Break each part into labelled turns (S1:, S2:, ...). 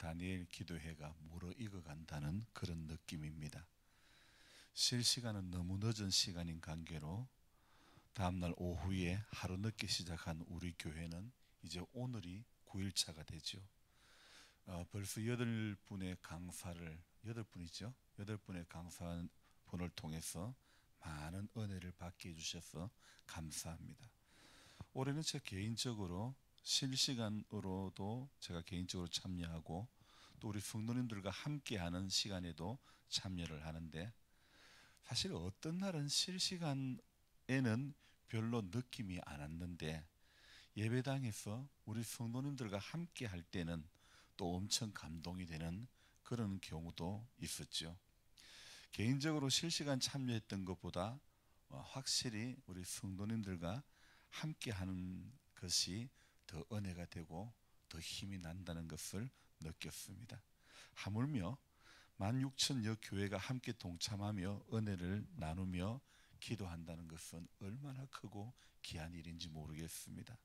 S1: 다니엘 기도회가 무르익어간다는 그런 느낌입니다. 실시간은 너무 늦은 시간인 관계로 다음날 오후에 하루 늦게 시작한 우리 교회는 이제 오늘이 9일차가 되죠. 벌써 8분의 강사를 8분이죠. 8분의 강사분을 통해서 많은 은혜를 받게 해주셔서 감사합니다. 올해는 제가 개인적으로 실시간으로도 제가 개인적으로 참여하고 또 우리 성도님들과 함께하는 시간에도 참여를 하는데, 사실 어떤 날은 실시간에는 별로 느낌이 안 왔는데 예배당에서 우리 성도님들과 함께 할 때는 또 엄청 감동이 되는 그런 경우도 있었죠. 개인적으로 실시간 참여했던 것보다 확실히 우리 성도님들과 함께 하는 것이 더 은혜가 되고 더 힘이 난다는 것을 느꼈습니다. 하물며 16,000여 교회가 함께 동참하며 은혜를 나누며 기도한다는 것은 얼마나 크고 귀한 일인지 모르겠습니다.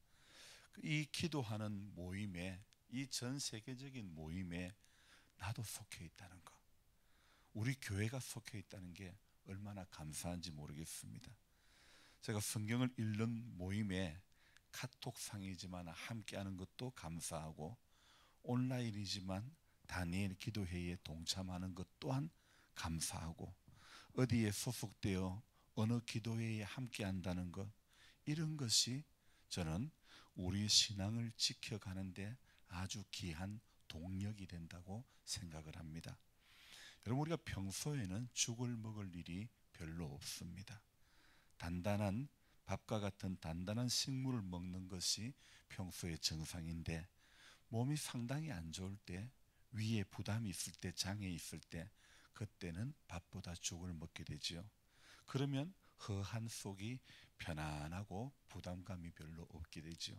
S1: 이 기도하는 모임에, 이 전 세계적인 모임에 나도 속해 있다는 것, 우리 교회가 속해 있다는 게 얼마나 감사한지 모르겠습니다. 제가 성경을 읽는 모임에 카톡상이지만 함께하는 것도 감사하고, 온라인이지만 다니엘 기도회의에 동참하는 것 또한 감사하고, 어디에 소속되어 어느 기도회의에 함께한다는 것, 이런 것이 저는 우리 신앙을 지켜가는데 아주 귀한 동력이 된다고 생각을 합니다. 여러분, 우리가 평소에는 죽을 먹을 일이 별로 없습니다. 단단한 밥과 같은 단단한 식물을 먹는 것이 평소의 정상인데, 몸이 상당히 안 좋을 때, 위에 부담이 있을 때, 장애 있을 때, 그때는 밥보다 죽을 먹게 되죠. 그러면 허한 속이 편안하고 부담감이 별로 없게 되죠.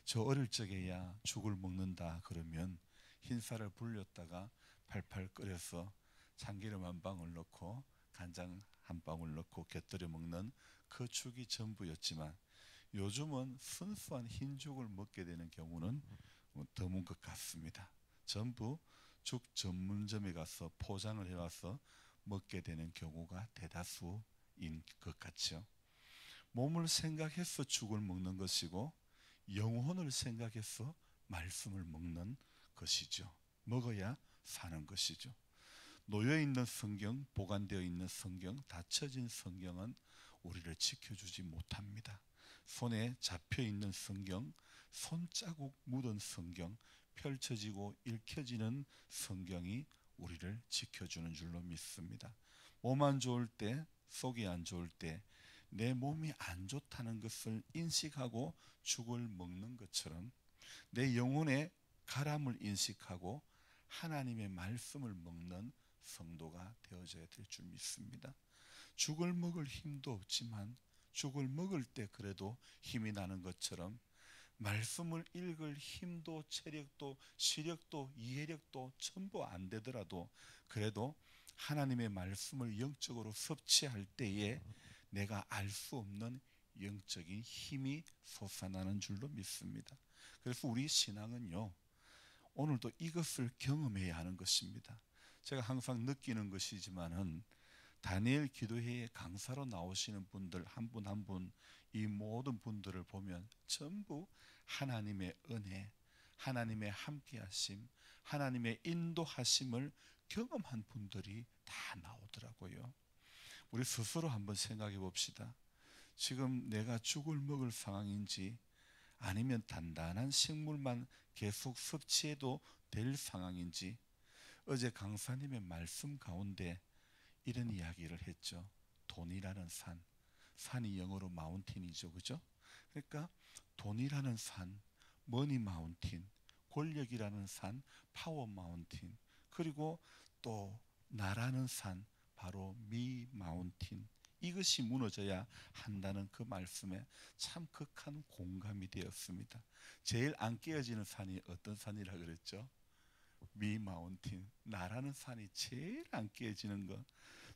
S1: 저 어릴 적에야 죽을 먹는다 그러면 흰쌀을 불렸다가 팔팔 끓여서 참기름 한 방울 넣고 간장 한 방울 넣고 곁들여 먹는 그 죽이 전부였지만, 요즘은 순수한 흰죽을 먹게 되는 경우는 드문 것 같습니다. 전부 죽 전문점에 가서 포장을 해와서 먹게 되는 경우가 대다수인 것 같죠. 몸을 생각해서 죽을 먹는 것이고 영혼을 생각해서 말씀을 먹는 것이죠. 먹어야 사는 것이죠. 놓여있는 성경, 보관되어 있는 성경, 닫혀진 성경은 우리를 지켜주지 못합니다. 손에 잡혀있는 성경, 손자국 묻은 성경, 펼쳐지고 읽혀지는 성경이 우리를 지켜주는 줄로 믿습니다. 몸 안 좋을 때, 속이 안 좋을 때 내 몸이 안 좋다는 것을 인식하고 죽을 먹는 것처럼 내 영혼의 가람을 인식하고 하나님의 말씀을 먹는 성도가 되어져야 될 줄 믿습니다. 죽을 먹을 힘도 없지만 죽을 먹을 때 그래도 힘이 나는 것처럼 말씀을 읽을 힘도 체력도 시력도 이해력도 전부 안 되더라도 그래도 하나님의 말씀을 영적으로 섭취할 때에 내가 알 수 없는 영적인 힘이 솟아나는 줄로 믿습니다. 그래서 우리 신앙은요, 오늘도 이것을 경험해야 하는 것입니다. 제가 항상 느끼는 것이지만은 다니엘 기도회에 강사로 나오시는 분들 한 분 한 분, 이 모든 분들을 보면 전부 하나님의 은혜, 하나님의 함께하심, 하나님의 인도하심을 경험한 분들이 다 나오더라고요. 우리 스스로 한번 생각해 봅시다. 지금 내가 죽을 먹을 상황인지 아니면 단단한 식물만 계속 섭취해도 될 상황인지. 어제 강사님의 말씀 가운데 이런 이야기를 했죠. 돈이라는 산, 산이 영어로 마운틴이죠, 그죠? 그러니까 돈이라는 산, 머니 마운틴, 권력이라는 산, 파워 마운틴, 그리고 또 나라는 산, 바로 미 마운틴, 이것이 무너져야 한다는 그 말씀에 참 극한 공감이 되었습니다. 제일 안 깨어지는 산이 어떤 산이라 그랬죠? 미 마운틴, 나라는 산이 제일 안 깨어지는 것,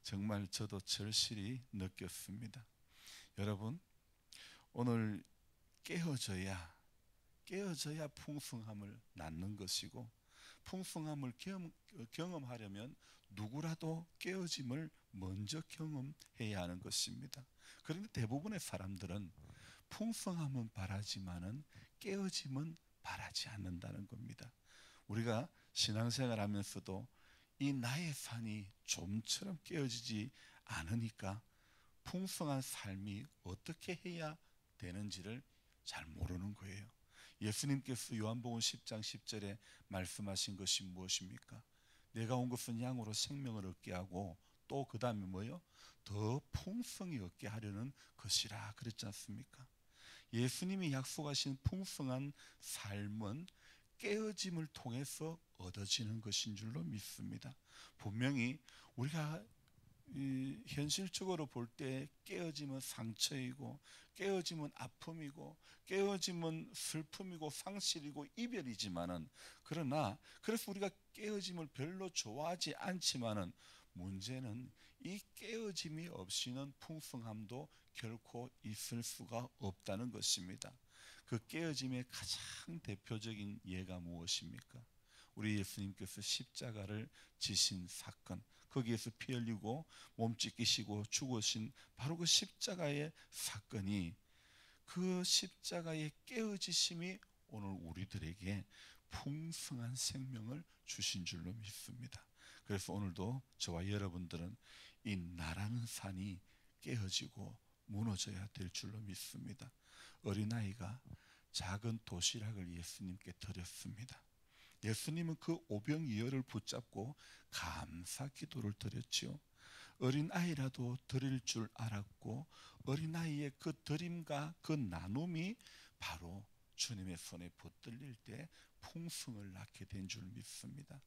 S1: 정말 저도 절실히 느꼈습니다. 여러분, 오늘 깨어져야 풍성함을 낳는 것이고, 풍성함을 경험하려면 누구라도 깨어짐을 먼저 경험해야 하는 것입니다. 그런데 대부분의 사람들은 풍성함은 바라지만은 깨어짐은 바라지 않는다는 겁니다. 우리가 신앙생활 하면서도 이 나의 산이 좀처럼 깨어지지 않으니까 풍성한 삶이 어떻게 해야 되는지를 잘 모르는 거예요. 예수님께서 요한복음 10장 10절에 말씀하신 것이 무엇입니까? 내가 온 것은 양으로 생명을 얻게 하고 또 그 다음에 뭐요? 더 풍성히 얻게 하려는 것이라 그랬지 않습니까? 예수님이 약속하신 풍성한 삶은 깨어짐을 통해서 얻어지는 것인 줄로 믿습니다. 분명히 우리가 현실적으로 볼 때 깨어짐은 상처이고, 깨어짐은 아픔이고, 깨어짐은 슬픔이고 상실이고 이별이지만은, 그래서 우리가 깨어짐을 별로 좋아하지 않지만은, 문제는 이 깨어짐이 없이는 풍성함도 결코 있을 수가 없다는 것입니다. 그 깨어짐의 가장 대표적인 예가 무엇입니까? 우리 예수님께서 십자가를 지신 사건, 거기에서 피 흘리고 몸 찢기시고 죽으신 바로 그 십자가의 사건이, 그 십자가의 깨어지심이 오늘 우리들에게 풍성한 생명을 주신 줄로 믿습니다. 그래서 오늘도 저와 여러분들은 이 나라는 산이 깨어지고 무너져야 될 줄로 믿습니다. 어린아이가 작은 도시락을 예수님께 드렸습니다. 예수님은 그 오병이어를 붙잡고 감사 기도를 드렸지요. 어린아이라도 드릴 줄 알았고, 어린아이의 그 드림과 그 나눔이 바로 주님의 손에 붙들릴 때 풍성을 낳게 된 줄 믿습니다.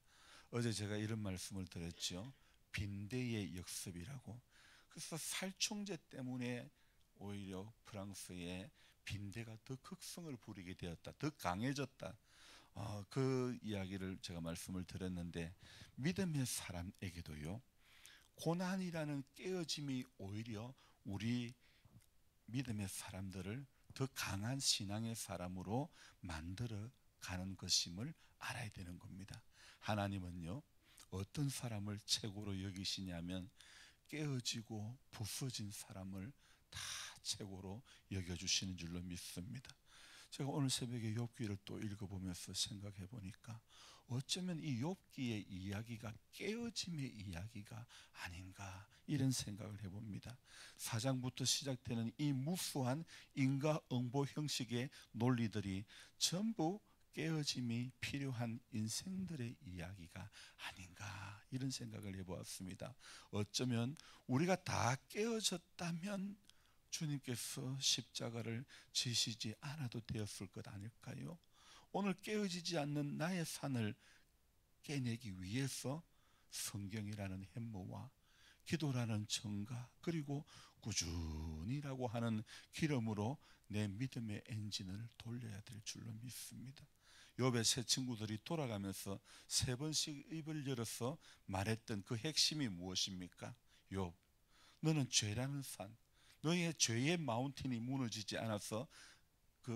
S1: 어제 제가 이런 말씀을 드렸죠. 빈대의 역습이라고. 그래서 살충제 때문에 오히려 프랑스의 빈대가 더 극성을 부리게 되었다, 더 강해졌다. 그 이야기를 제가 말씀을 드렸는데, 믿음의 사람에게도요, 고난이라는 깨어짐이 오히려 우리 믿음의 사람들을 더 강한 신앙의 사람으로 만들어 가는 것임을 알아야 되는 겁니다. 하나님은요, 어떤 사람을 최고로 여기시냐면 깨어지고 부서진 사람을 다 최고로 여겨주시는 줄로 믿습니다. 제가 오늘 새벽에 욥기를 또 읽어보면서 생각해 보니까 어쩌면 이 욥기의 이야기가 깨어짐의 이야기가 아닌가, 이런 생각을 해봅니다. 4장부터 시작되는 이 무수한 인과응보 형식의 논리들이 전부 깨어짐이 필요한 인생들의 이야기가 아닌가, 이런 생각을 해보았습니다. 어쩌면 우리가 다 깨어졌다면 주님께서 십자가를 지시지 않아도 되었을 것 아닐까요? 오늘 깨어지지 않는 나의 산을 깨내기 위해서 성경이라는 햄모와 기도라는 정가, 그리고 꾸준히라고 하는 기름으로 내 믿음의 엔진을 돌려야 될 줄로 믿습니다. 욥의 세 친구들이 돌아가면서 세 번씩 입을 열어서 말했던 그 핵심이 무엇입니까? 욥, 너는 죄라는 산, 너의 죄의 마운틴이 무너지지 않아서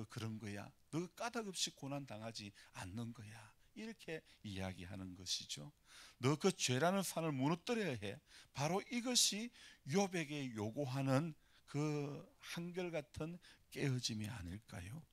S1: 그런 거야. 너 까닭없이 고난 당하지 않는 거야. 이렇게 이야기하는 것이죠. 너 그 죄라는 산을 무너뜨려야 해. 바로 이것이 욥에게 요구하는 그 한결같은 깨어짐이 아닐까요?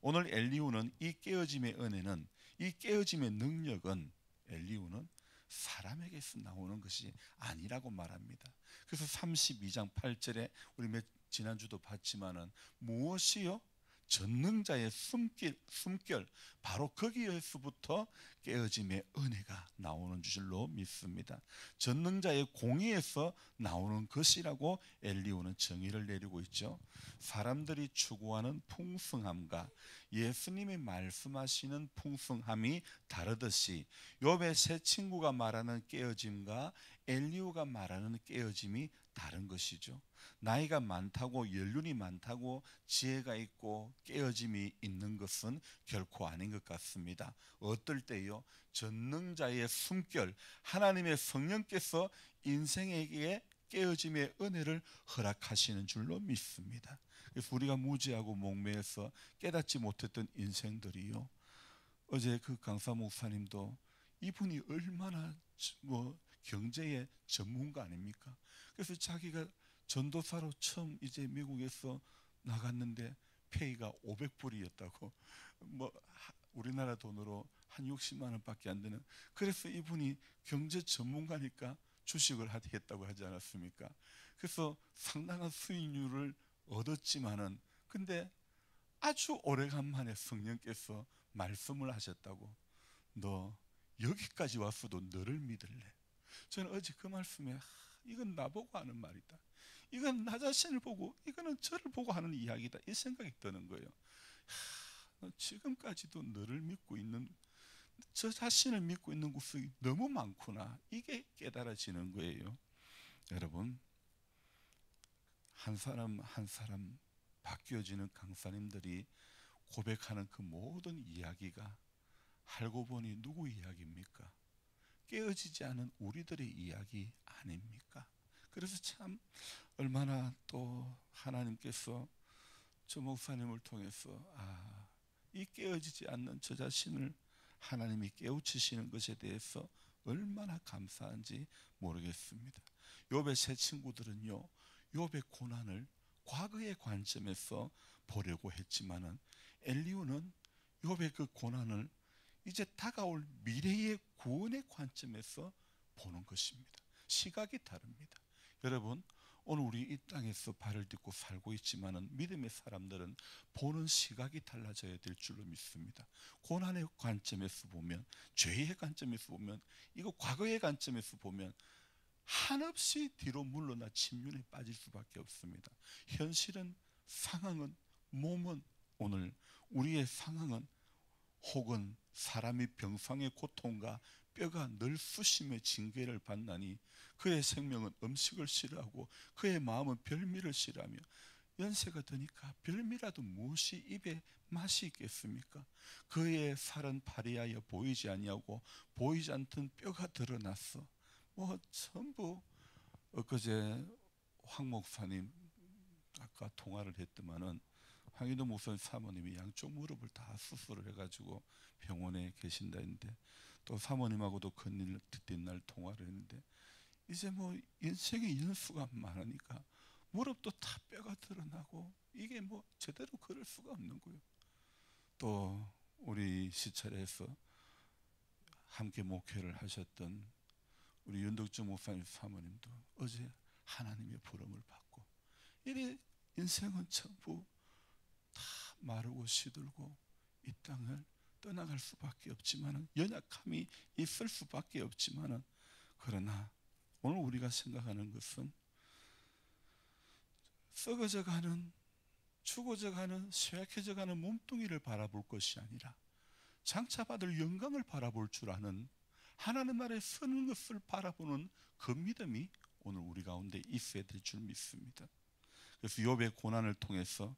S1: 오늘 엘리후는 이 깨어짐의 은혜는, 이 깨어짐의 능력은 엘리후는 사람에게서 나오는 것이 아니라고 말합니다. 그래서 32장 8절에 우리 지난주도 봤지만은 무엇이요? 전능자의 숨결, 바로 거기에서부터 깨어짐의 은혜가 나오는 줄로 믿습니다. 전능자의 공의에서 나오는 것이라고 엘리후는 정의를 내리고 있죠. 사람들이 추구하는 풍성함과 예수님이 말씀하시는 풍성함이 다르듯이 욥의 세 친구가 말하는 깨어짐과 엘리후가 말하는 깨어짐이 다른 것이죠. 나이가 많다고, 연륜이 많다고 지혜가 있고 깨어짐이 있는 것은 결코 아닌 것 같습니다. 어떨 때요, 전능자의 숨결, 하나님의 성령께서 인생에게 깨어짐의 은혜를 허락하시는 줄로 믿습니다. 그래서 우리가 무지하고 목매여서 깨닫지 못했던 인생들이요, 어제 그 강사 목사님도 이분이 얼마나 뭐 경제의 전문가 아닙니까? 그래서 자기가 전도사로 처음 이제 미국에서 나갔는데 페이가 500불이었다고, 뭐 우리나라 돈으로 한 60만 원밖에 안 되는. 그래서 이분이 경제 전문가니까 주식을 하겠다고 하지 않았습니까? 그래서 상당한 수익률을 얻었지만은, 근데 아주 오래간만에 성령께서 말씀을 하셨다고. 너 여기까지 왔어도 너를 믿을래? 저는 어제 그 말씀에 이건 나보고 하는 말이다, 이건 나 자신을 보고, 이거는 저를 보고 하는 이야기다, 이 생각이 드는 거예요. 지금까지도 너를 믿고 있는, 저 자신을 믿고 있는 구석이 너무 많구나, 이게 깨달아지는 거예요. 여러분, 한 사람 한 사람 바뀌어지는 강사님들이 고백하는 그 모든 이야기가 알고 보니 누구 이야기입니까? 깨어지지 않은 우리들의 이야기 아닙니까? 그래서 참 얼마나 또 하나님께서 저 목사님을 통해서 이 깨어지지 않는 저 자신을 하나님이 깨우치시는 것에 대해서 얼마나 감사한지 모르겠습니다. 욥의 세 친구들은요, 욥의 고난을 과거의 관점에서 보려고 했지만은 엘리후는 욥의 그 고난을 이제 다가올 미래의 구원의 관점에서 보는 것입니다. 시각이 다릅니다. 여러분, 오늘 우리 이 땅에서 발을 딛고 살고 있지만은 믿음의 사람들은 보는 시각이 달라져야 될 줄로 믿습니다. 고난의 관점에서 보면, 죄의 관점에서 보면, 이거 과거의 관점에서 보면 한없이 뒤로 물러나 침륜에 빠질 수밖에 없습니다. 현실은, 상황은, 몸은, 오늘 우리의 상황은 혹은 사람이 병상의 고통과 뼈가 늘 수심의 징계를 받나니 그의 생명은 음식을 싫어하고 그의 마음은 별미를 싫어하며, 연세가 드니까 별미라도 무엇이 입에 맛이 있겠습니까? 그의 살은 파리하여 보이지 아니하고 보이지 않던 뼈가 드러났어. 뭐 전부. 엊그제 황 목사님 아까 통화를 했더만은 황희도 목사님 사모님이 양쪽 무릎을 다 수술을 해가지고 병원에 계신다 했는데, 또 사모님하고도 큰일 뒷날 통화를 했는데, 이제 뭐 인생의 연수가 많으니까 무릎도 다 뼈가 드러나고 이게 뭐 제대로 걸을 수가 없는 거예요. 또 우리 시찰에서 함께 목회를 하셨던 우리 윤덕주 목사님 사모님도 어제 하나님의 부름을 받고, 이래 인생은 전부 다 마르고 시들고 이 땅을 떠나갈 수밖에 없지만은, 연약함이 있을 수밖에 없지만은, 그러나 오늘 우리가 생각하는 것은 썩어져가는, 죽어져가는, 쇠약해져가는 몸뚱이를 바라볼 것이 아니라 장차 받을 영광을 바라볼 줄 아는, 하나님 나라에 서는 것을 바라보는 그 믿음이 오늘 우리 가운데 있어야 될 줄 믿습니다. 그래서 욥의 고난을 통해서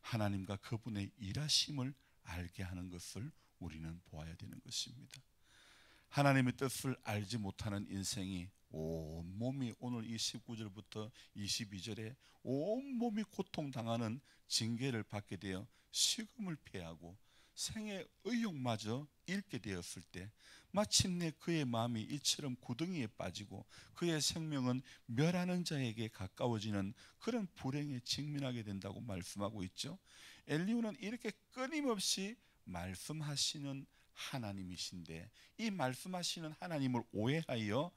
S1: 하나님과 그분의 일하심을 알게 하는 것을 우리는 보아야 되는 것입니다. 하나님의 뜻을 알지 못하는 인생이 온몸이, 오늘 이 19절부터 22절에 온몸이 고통당하는 징계를 받게 되어 식음을 패하고 생의 의욕마저 잃게 되었을 때 마침내 그의 마음이 이처럼 구덩이에 빠지고 그의 생명은 멸하는 자에게 가까워지는 그런 불행에 직면하게 된다고 말씀하고 있죠. 엘리후는 이렇게 끊임없이 말씀하시는 하나님이신데, 이 말씀하시는 하나님을 오해하여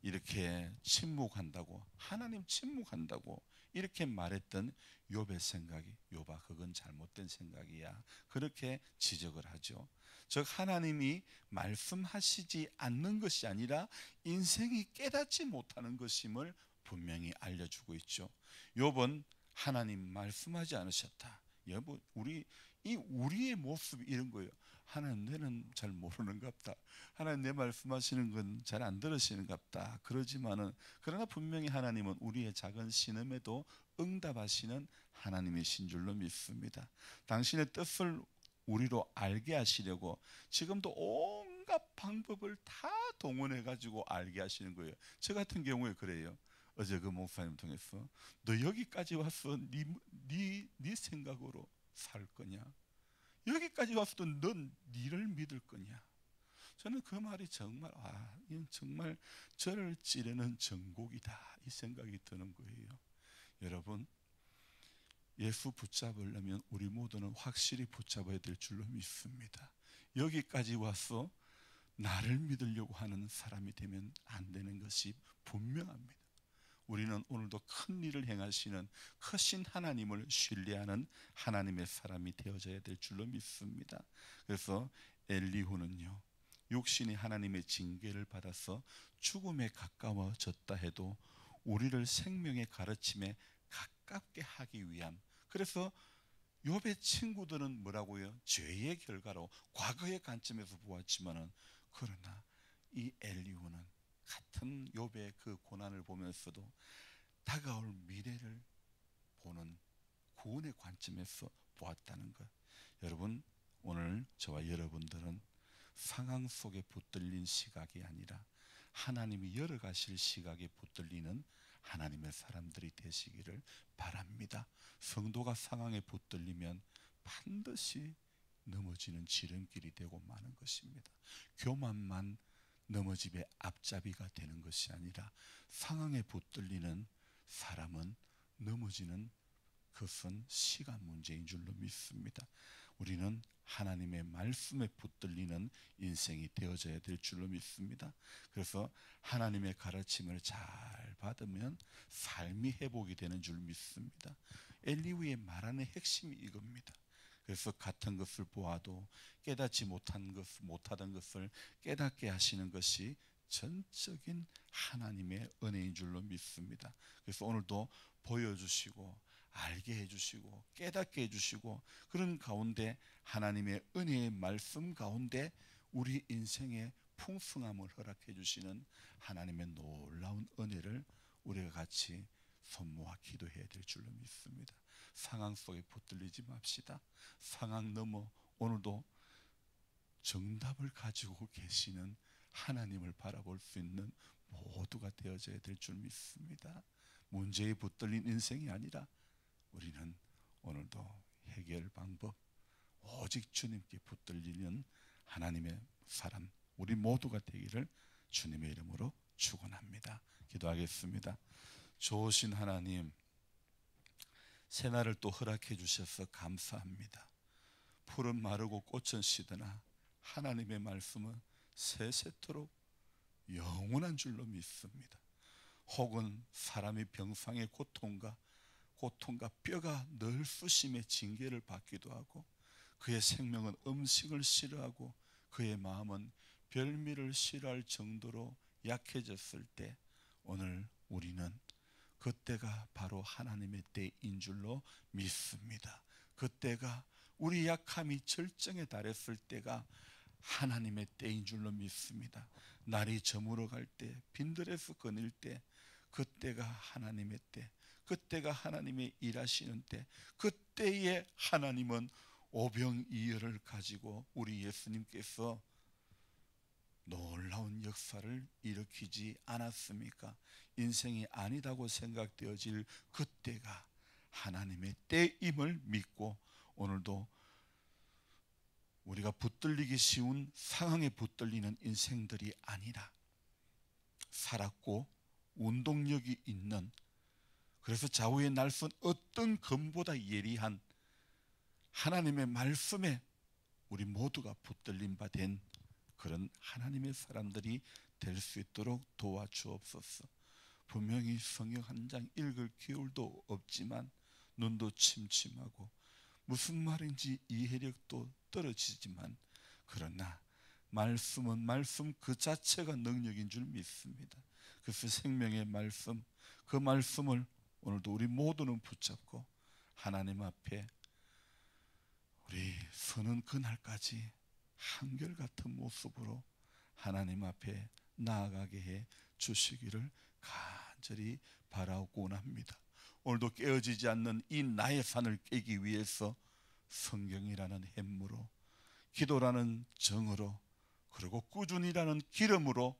S1: 이렇게 침묵한다고, 하나님 침묵한다고 이렇게 말했던 욥의 생각이, 욥아 그건 잘못된 생각이야, 그렇게 지적을 하죠. 즉 하나님이 말씀하시지 않는 것이 아니라 인생이 깨닫지 못하는 것임을 분명히 알려주고 있죠. 욥은 하나님 말씀하지 않으셨다. 여보, 우리의 모습이 이런 거예요. 하나님 내는 잘 모르는갑다, 하나님 내 말씀하시는 건 잘 안 들으시는갑다 그러지만은, 그러나 분명히 하나님은 우리의 작은 신음에도 응답하시는 하나님이신 줄로 믿습니다. 당신의 뜻을 우리로 알게 하시려고 지금도 온갖 방법을 다 동원해 가지고 알게 하시는 거예요. 저 같은 경우에 그래요. 어제 그 목사님 통해서 너 여기까지 와서 네 생각으로 살 거냐? 여기까지 와서도 넌 니를 믿을 거냐? 저는 그 말이 정말 이건 정말 저를 찌르는 정곡이다 이 생각이 드는 거예요. 여러분, 예수 붙잡으려면 우리 모두는 확실히 붙잡아야 될 줄로 믿습니다. 여기까지 와서 나를 믿으려고 하는 사람이 되면 안 되는 것이 분명합니다. 우리는 오늘도 큰 일을 행하시는 크신 하나님을 신뢰하는 하나님의 사람이 되어져야 될 줄로 믿습니다. 그래서 엘리후는요, 육신이 하나님의 징계를 받아서 죽음에 가까워졌다 해도 우리를 생명의 가르침에 가깝게 하기 위함. 그래서 욥의 친구들은 뭐라고요? 죄의 결과로 과거의 관점에서 보았지만은, 그러나 이 엘리후는 같은 욥의 그 고난을 보면서도 다가올 미래를 보는 구원의 관점에서 보았다는 것. 여러분, 오늘 저와 여러분들은 상황 속에 붙들린 시각이 아니라 하나님이 열어가실 시각에 붙들리는 하나님의 사람들이 되시기를 바랍니다. 성도가 상황에 붙들리면 반드시 넘어지는 지름길이 되고 마는 것입니다. 교만만 넘어짐의 앞잡이가 되는 것이 아니라 상황에 붙들리는 사람은 넘어지는 그것은 시간 문제인 줄로 믿습니다. 우리는 하나님의 말씀에 붙들리는 인생이 되어져야 될 줄로 믿습니다. 그래서 하나님의 가르침을 잘 받으면 삶이 회복이 되는 줄 믿습니다. 엘리후의 말하는 핵심이 이겁니다. 그래서 같은 것을 보아도 깨닫지 못하던 것을 깨닫게 하시는 것이 전적인 하나님의 은혜인 줄로 믿습니다. 그래서 오늘도 보여주시고 알게 해주시고 깨닫게 해주시고 그런 가운데 하나님의 은혜의 말씀 가운데 우리 인생의 풍성함을 허락해 주시는 하나님의 놀라운 은혜를 우리가 같이 손 모아 기도해야 될 줄로 믿습니다. 상황 속에 붙들리지 맙시다. 상황 넘어 오늘도 정답을 가지고 계시는 하나님을 바라볼 수 있는 모두가 되어져야 될 줄 믿습니다. 문제에 붙들린 인생이 아니라 우리는 오늘도 해결 방법 오직 주님께 붙들리는 하나님의 사람 우리 모두가 되기를 주님의 이름으로 축원합니다. 기도하겠습니다. 좋으신 하나님, 새날을 또 허락해 주셔서 감사합니다. 풀은 마르고 꽃은 시드나 하나님의 말씀은 세세토록 영원한 줄로 믿습니다. 혹은 사람이 병상의 고통과 뼈가 늘 수심의 징계를 받기도 하고 그의 생명은 음식을 싫어하고 그의 마음은 별미를 싫어할 정도로 약해졌을 때 오늘 우리는 그때가 바로 하나님의 때인 줄로 믿습니다. 그때가 우리 약함이 절정에 달했을 때가 하나님의 때인 줄로 믿습니다. 날이 저물어갈 때 빈들에서 거닐 때 그때가 하나님의 때, 그때가 하나님의 일하시는 때, 그때에 하나님은 오병이어를 가지고 우리 예수님께서 놀라운 역사를 일으키지 않았습니까? 인생이 아니다고 생각되어질 그때가 하나님의 때임을 믿고 오늘도 우리가 붙들리기 쉬운 상황에 붙들리는 인생들이 아니라 살았고 운동력이 있는, 그래서 좌우의 날선 어떤 검보다 예리한 하나님의 말씀에 우리 모두가 붙들림 바 된 그런 하나님의 사람들이 될 수 있도록 도와주옵소서. 분명히 성경 한 장 읽을 기울도 없지만 눈도 침침하고 무슨 말인지 이해력도 떨어지지만 그러나 말씀은 말씀 그 자체가 능력인 줄 믿습니다. 그래서 생명의 말씀, 그 말씀을 오늘도 우리 모두는 붙잡고 하나님 앞에 우리 서는 그날까지 한결같은 모습으로 하나님 앞에 나아가게 해 주시기를 간절히 바라고 원합니다. 오늘도 깨어지지 않는 이 나의 산을 깨기 위해서 성경이라는 햄무로, 기도라는 정으로, 그리고 꾸준히라는 기름으로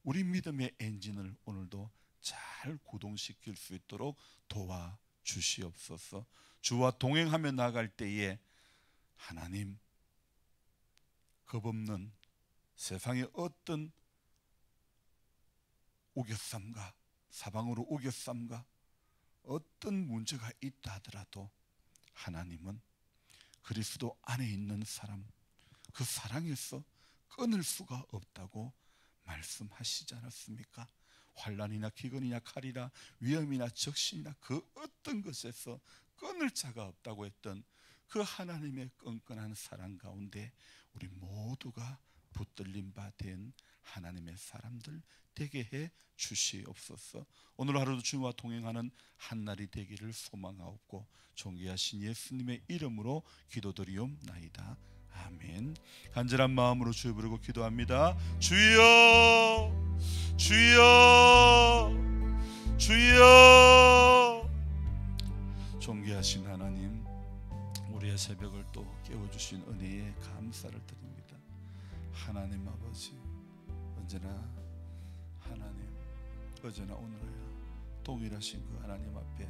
S1: 우리 믿음의 엔진을 오늘도 잘 구동시킬 수 있도록 도와주시옵소서. 주와 동행하며 나갈 때에 하나님 겁없는 세상에 어떤 우겨쌈과 사방으로 우겨쌈과 어떤 문제가 있다 하더라도 하나님은 그리스도 안에 있는 사람, 그 사랑에서 끊을 수가 없다고 말씀하시지 않았습니까? 환난이나 기근이나 칼이나 위험이나 적신이나 그 어떤 것에서 끊을 자가 없다고 했던 그 하나님의 끈끈한 사랑 가운데 우리 모두가 붙들림 바 된 하나님의 사람들 되게 해 주시옵소서. 오늘 하루도 주님과 동행하는 한날이 되기를 소망하옵고 존귀하신 예수님의 이름으로 기도드리옵나이다. 아멘. 간절한 마음으로 주여 부르고 기도합니다. 주여, 주여, 주여. 존귀하신 하나님, 우리의 새벽을 또 깨워주신 은혜에 감사를 드립니다. 하나님 아버지, 언제나 하나님, 어제나 오늘이야 동일하신 그 하나님 앞에